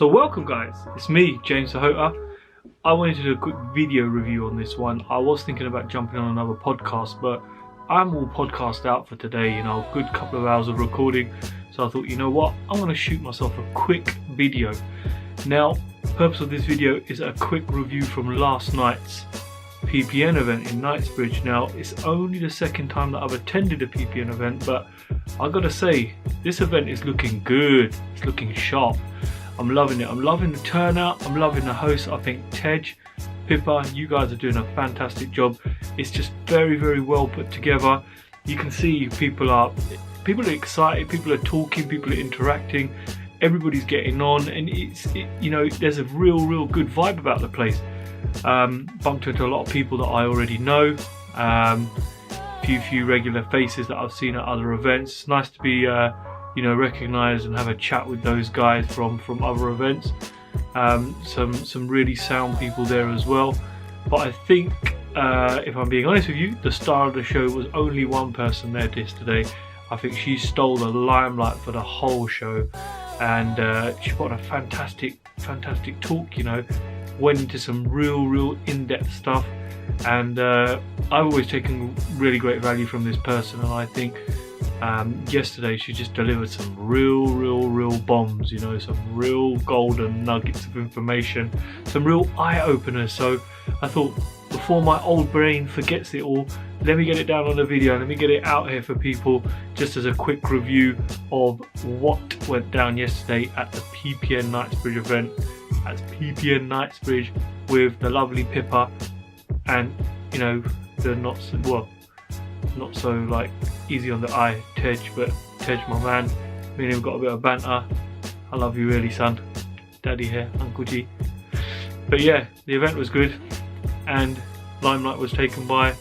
So welcome guys, it's me, James Sahota. I wanted to do a quick video review on this one. I was thinking about jumping on another podcast, but I'm all podcast out for today, a good couple of hours of recording. So I thought, you know what, I'm going to shoot myself a quick video. Now, the purpose of this video is a quick review from last night's PPN event in Knightsbridges. Now, it's only the second time that I've attended a PPN event, but I gotta say, this event is looking good. It's looking sharp. I'm loving it. I'm loving the turnout. I'm loving the host. I think Tej, Pippa, you guys are doing a fantastic job. It's just very, very well put together. You can see people are excited. People are talking. People are interacting. Everybody's getting on, and there's a real good vibe about the place. Bumped into a lot of people that I already know. Few regular faces that I've seen at other events. It's nice to be recognised and have a chat with those guys from other events. Some really sound people there as well. But I think, if I'm being honest with you, the star of the show was only one person there today. I think she stole the limelight for the whole show, and she put on a fantastic talk. Went into some real in-depth stuff, and I've always taken really great value from this person, and I think yesterday she just delivered some real bombs, some real golden nuggets of information, some real eye-openers. So I thought, before my old brain forgets it all, let me get it down on the video, let me get it out here for people, just as a quick review of what went down yesterday at the PPN Knightsbridge event. That's PPN Knightsbridge with the lovely Pippa and the not so like easy on the eye Tej, but Tej, my man, me and him got a bit of banter. I love you really, son. Daddy here, Uncle G. But yeah, the event was good, and limelight was taken by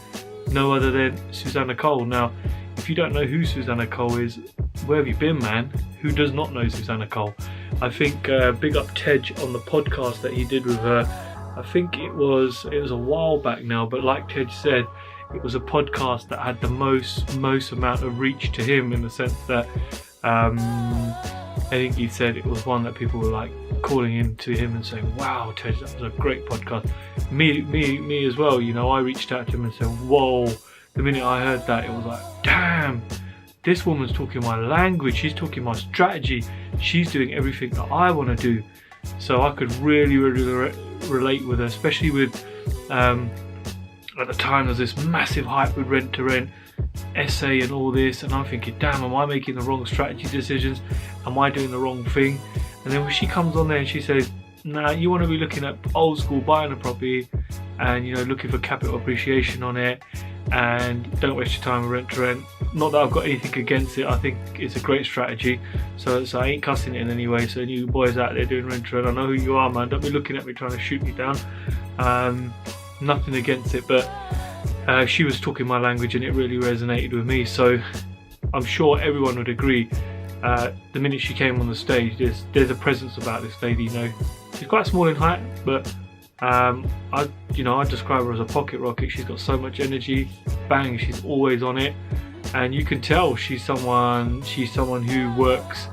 no other than Susannah Cole. Now, if you don't know who Susannah Cole is, where have you been, man? Who does not know Susannah Cole? I think big up Tej on the podcast that he did with her. I think it was a while back now, but like Tej said, it was a podcast that had the most amount of reach to him, in the sense that I think he said it was one that people were like calling in to him and saying, "Wow, Tej, that was a great podcast." Me as well. I reached out to him and said, "Whoa!" The minute I heard that, it was like, "Damn, this woman's talking my language. She's talking my strategy. She's doing everything that I want to do." So I could really relate with her, especially with at the time there's this massive hype with rent to rent essay and all this, and I'm thinking, damn, am I making the wrong strategy decisions? Am I doing the wrong thing? And then when she comes on there and she says, nah, you want to be looking at old school buying a property and looking for capital appreciation on it, and don't waste your time with rent to rent. Not that I've got anything against it, I think it's a great strategy, so I ain't cussing it in any way. So you boys out there doing rent to rent, I know who you are, man. Don't be looking at me trying to shoot me down. Nothing against it, but she was talking my language and it really resonated with me. So I'm sure everyone would agree. The minute she came on the stage, there's a presence about this lady. She's quite small in height, but I describe her as a pocket rocket. She's got so much energy. Bang, she's always on it, and you can tell she's someone who works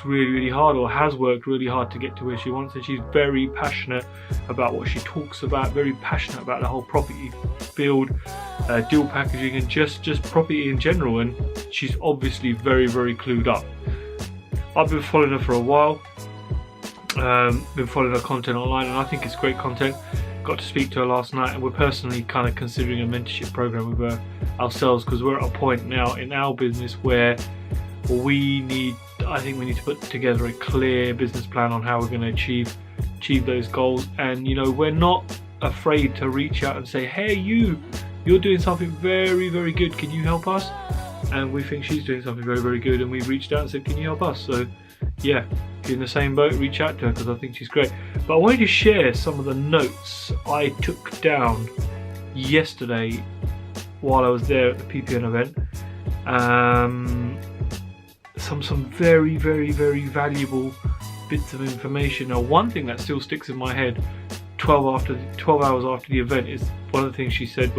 really hard, or has worked really hard to get to where she wants, and she's very passionate about what she talks about, very passionate about the whole property field, deal packaging, and just property in general. And she's obviously very clued up. I've been following her for a while, been following her content online, and I think it's great content. Got to speak to her last night, and we're personally kind of considering a mentorship program with her ourselves, because we're at a point now in our business where I think we need to put together a clear business plan on how we're going to achieve those goals. And we're not afraid to reach out and say, hey, you're doing something very good, can you help us? And we think she's doing something very good, and we've reached out and said, can you help us? So yeah, if you're in the same boat, reach out to her, because I think she's great. But I wanted to share some of the notes I took down yesterday while I was there at the PPN event. Some very valuable bits of information. Now, one thing that still sticks in my head 12 hours after the event is one of the things she said,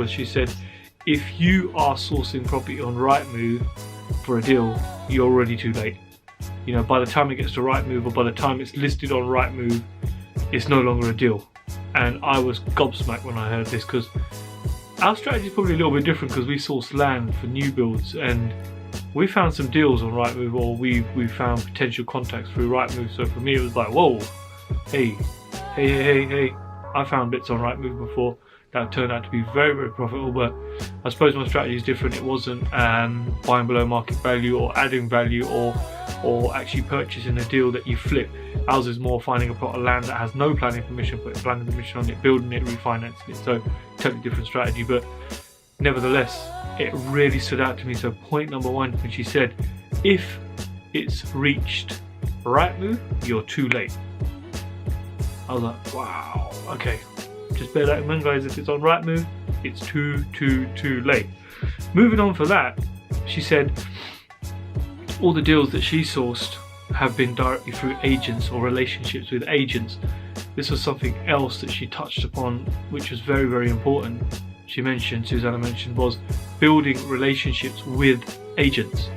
if you are sourcing property on Rightmove for a deal, you're already too late. you know, by the time it gets to Rightmove or by the time it's listed on Rightmove, it's no longer a deal. And I was gobsmacked when I heard this, because our strategy is probably a little bit different, because we source land for new builds and we found some deals on Rightmove, or we found potential contacts through Rightmove. So for me it was like, whoa, hey, I found bits on Rightmove before that turned out to be very, very profitable. But I suppose my strategy is different. It wasn't buying below market value or adding value or actually purchasing a deal that you flip. Ours is more finding a plot of land that has no planning permission, putting planning permission on it, building it, refinancing it. So totally different strategy, but nevertheless it really stood out to me. So point number one, when she said, if it's reached Rightmove, you're too late. I was like, wow, okay, just bear that in mind, guys. If it's on Rightmove, it's too late. Moving on for that, she said all the deals that she sourced have been directly through agents or relationships with agents. This was something else that she touched upon, which was very, very important. Susannah mentioned, was building relationships with agents.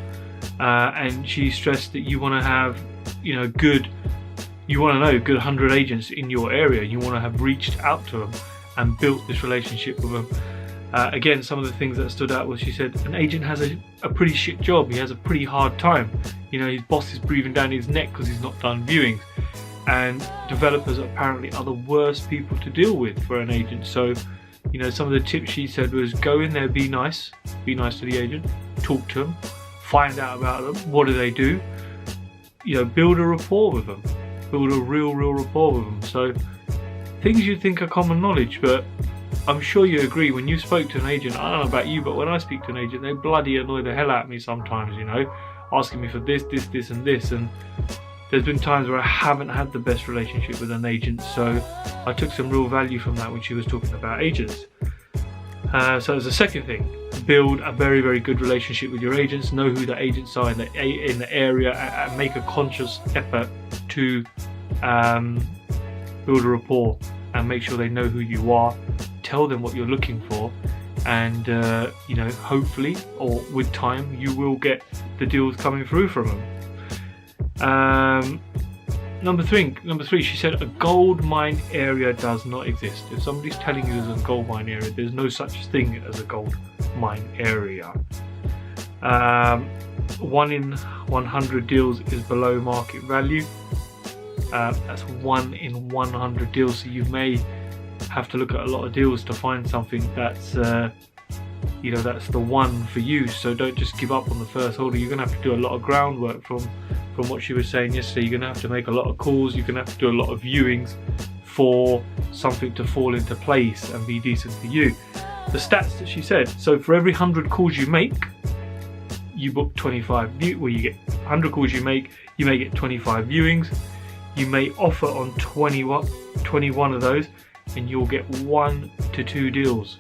And she stressed that you want to have, you know, good 100 agents in your area. You want to have reached out to them and built this relationship with them. Again, some of the things that stood out was, she said, an agent has a pretty shit job. He has a pretty hard time. You know, his boss is breathing down his neck because he's not done viewings. And developers apparently are the worst people to deal with for an agent. So, you know, some of the tips she said was, go in there, be nice to the agent, talk to them, find out about them, what do they do, you know, build a rapport with them, build a real rapport with them. So things you'd think are common knowledge, but I'm sure you agree, when you spoke to an agent, I don't know about you, but when I speak to an agent, they bloody annoy the hell out of me sometimes, you know, asking me for this and this, and there's been times where I haven't had the best relationship with an agent. So I took some real value from that when she was talking about agents. So as a second thing, build a very, very good relationship with your agents. Know who the agents are in the area, and make a conscious effort to build a rapport and make sure they know who you are. Tell them what you're looking for, and you know, hopefully, or with time, you will get the deals coming through from them. Number three, she said a gold mine area does not exist. If somebody's telling you there's a gold mine area, there's no such thing as a gold mine area. 1 in 100 deals is below market value. That's 1 in 100 deals, so you may have to look at a lot of deals to find something that's you know, that's the one for you. So don't just give up on the first order. You're gonna have to do a lot of groundwork from what she was saying yesterday. You're gonna have to make a lot of calls, you're gonna have to do a lot of viewings for something to fall into place and be decent for you. The stats that she said, so for every 100 calls you make, you book 25 well, you get 100 calls you may get 25 viewings. You may offer on 21 of those, and you'll get 1 to 2 deals.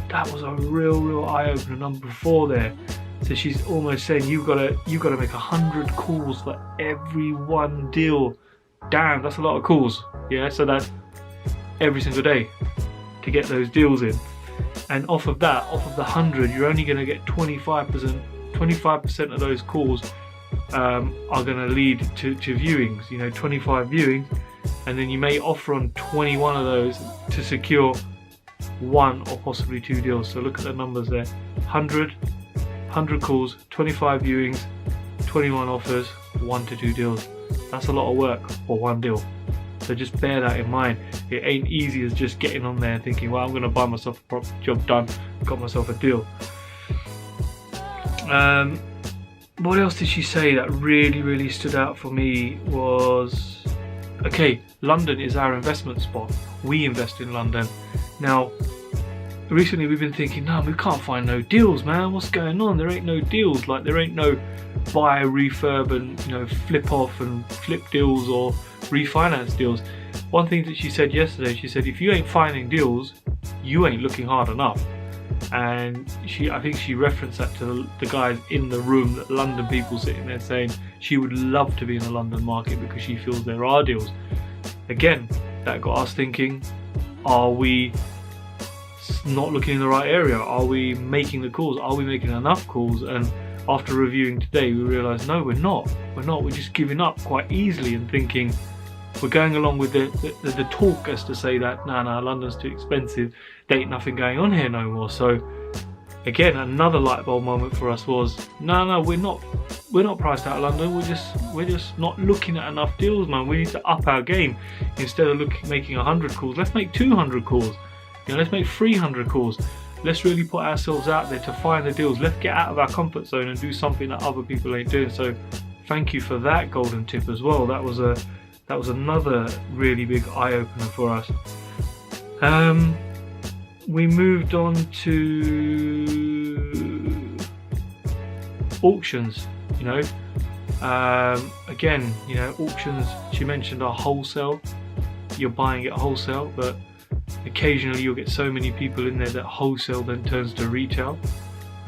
That was a real eye-opener number 4 there. So she's almost saying you've got to make 100 calls for every 1 deal. Damn, that's a lot of calls. Yeah, so that's every single day to get those deals in. And off of that, off of the 100, you're only going to get 25%. 25% of those calls are going to lead to viewings. You know, 25 viewings, and then you may offer on 21 of those to secure 1 or possibly 2 deals. So look at the numbers there: 100 calls, 25 viewings, 21 offers, 1 to 2 deals. That's a lot of work for 1 deal. So just bear that in mind. It ain't easy as just getting on there and thinking, well, I'm going to buy myself a proper job done, got myself a deal. What else did she say that really stood out for me was, okay, London is our investment spot. We invest in London. Now, recently we've been thinking, no, we can't find no deals, man. What's going on? There ain't no deals. Like, there ain't no buy, refurb, and, you know, flip off and flip deals or refinance deals. One thing that she said yesterday, she said, if you ain't finding deals, you ain't looking hard enough. And I think she referenced that to the guys in the room, that London people sitting there, saying she would love to be in the London market because she feels there are deals. Again, that got us thinking, are we not looking in the right area? Are we making the calls? Are we making enough calls? And after reviewing today, we realised no, we're not. We're just giving up quite easily and thinking we're going along with the talk as to say that nah, London's too expensive. There ain't nothing going on here no more. So again, another light bulb moment for us was no, we're not priced out of London. We're just not looking at enough deals, man. We need to up our game. Instead of making 100 calls, let's make 200 calls. Let's make 300 calls. Let's really put ourselves out there to find the deals. Let's get out of our comfort zone and do something that other people ain't doing. So thank you for that golden tip as well. That was another really big eye opener for us. We moved on to auctions. Again, auctions. She mentioned are wholesale. You're buying it wholesale, but occasionally you'll get so many people in there that wholesale then turns to retail.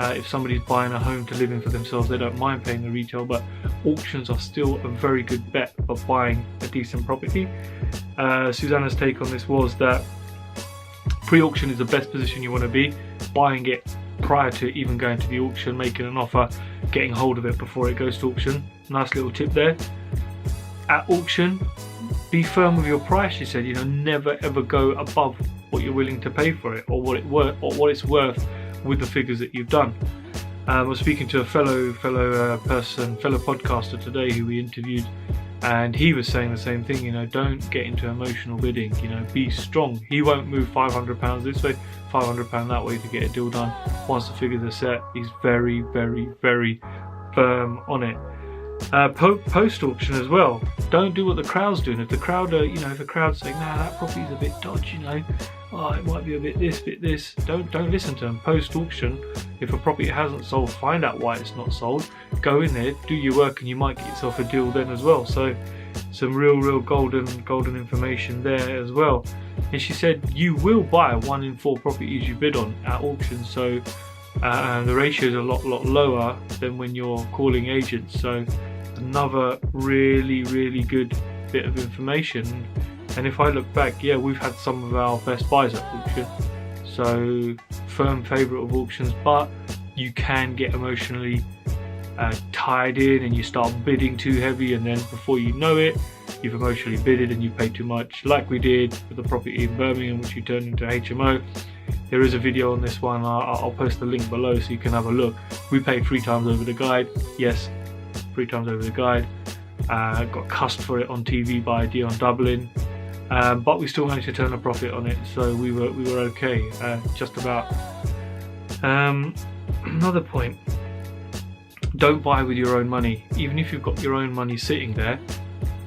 If somebody's buying a home to live in for themselves, they don't mind paying the retail, but auctions are still a very good bet for buying a decent property. Susannah's take on this was that pre-auction is the best position you want to be. Buying it prior to even going to the auction, making an offer, getting hold of it before it goes to auction. Nice little tip there. At auction, be firm with your price, she said. Never ever go above what you're willing to pay for it, or what it's worth with the figures that you've done. I was speaking to a fellow podcaster today who we interviewed, and he was saying the same thing. Don't get into emotional bidding. Be strong. He won't move £500 this way, £500 that way to get a deal done. Once the figures are set, he's very, very, very firm on it. Post auction as well. Don't do what the crowd's doing. If the crowd are, if the crowd's saying, nah, that property's a bit dodgy, it might be a bit this. Don't listen to them. Post auction, if a property hasn't sold, find out why it's not sold. Go in there, do your work, and you might get yourself a deal then as well. So some real golden information there as well. And she said you will buy 1 in 4 properties you bid on at auction. So the ratio is a lot lower than when you're calling agents. So another really good bit of information. And if I look back, we've had some of our best buys at auction. So firm favourite of auctions, but you can get emotionally tied in and you start bidding too heavy, and then before you know it, you've emotionally bidded and you pay too much, like we did with the property in Birmingham, which we turned into HMO. There is a video on this one. I'll post the link below so you can have a look. We paid 3 times over the guide. Yes, 3 times over the guide. Got cussed for it on TV by Dion Dublin, but we still managed to turn a profit on it. So we were okay, just about. Another point: don't buy with your own money. Even if you've got your own money sitting there,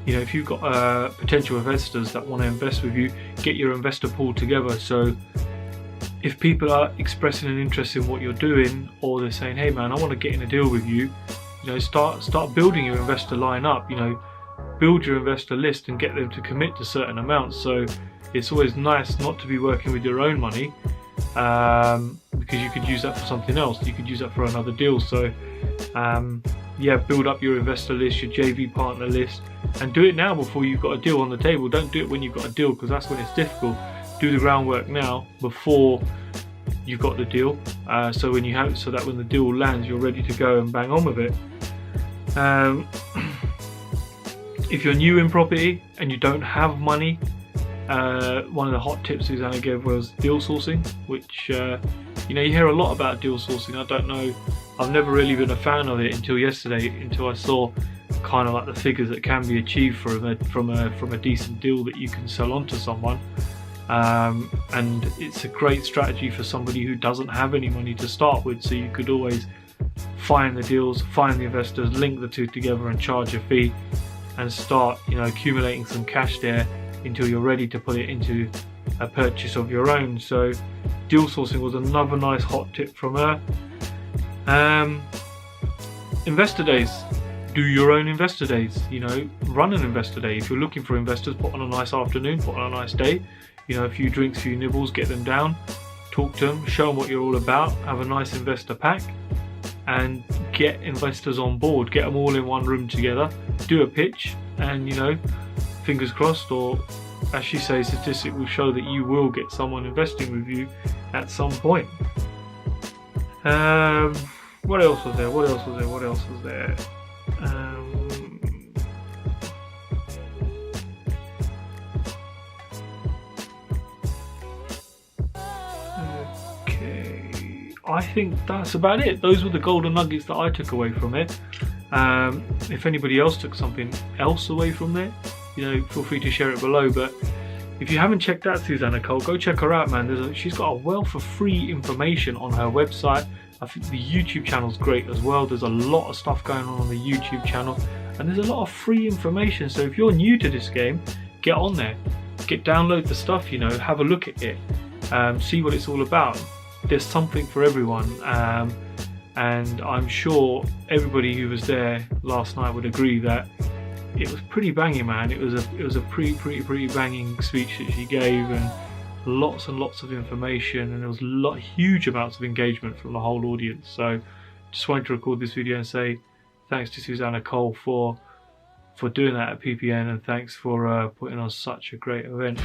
if you've got potential investors that want to invest with you, get your investor pool together. So if people are expressing an interest in what you're doing, or they're saying, hey man, I want to get in a deal with you, start building your investor line up. Build your investor list and get them to commit to certain amounts. So it's always nice not to be working with your own money, because you could use that for something else. You could use that for another deal. So build up your investor list, your JV partner list, and do it now before you've got a deal on the table. Don't do it when you've got a deal, because that's when it's difficult. Do the groundwork now before you've got the deal, so that when the deal lands, you're ready to go and bang on with it. If you're new in property and you don't have money, one of the hot tips Susannah gave was deal sourcing, which you hear a lot about deal sourcing. I don't know, I've never really been a fan of it until yesterday, until I saw kind of like the figures that can be achieved from a decent deal that you can sell on to someone. And it's a great strategy for somebody who doesn't have any money to start with. So you could always find the deals, find the investors, link the two together and charge a fee, and start accumulating some cash there until you're ready to put it into a purchase of your own. So deal sourcing was another nice hot tip from her. Investor days. Do your own investor days. Run an investor day. If you're looking for investors, put on a nice afternoon, put on a nice day. A few drinks, a few nibbles, get them down, talk to them, show them what you're all about, have a nice investor pack, and get investors on board. Get them all in one room together, do a pitch, and fingers crossed, or as she says, statistics will show that you will get someone investing with you at some point. What else was there? What else was there? What else was there? Okay, I think that's about it. Those were the golden nuggets that I took away from it. If anybody else took something else away from there, you know, feel free to share it below. But if you haven't checked out Susannah Cole, go check her out, man. She's got a wealth of free information on her website. I think the YouTube channel's great as well. There's a lot of stuff going on the YouTube channel, and there's a lot of free information. So if you're new to this game, get on there, download the stuff, you know, have a look at it, see what it's all about. There's something for everyone, and I'm sure everybody who was there last night would agree that it was pretty banging, man. It was a pretty banging speech that she gave, and lots and lots of information, and there was huge amounts of engagement from the whole audience. So just wanted to record this video and say thanks to Susannah Cole for doing that at PPN, and thanks for putting on such a great event.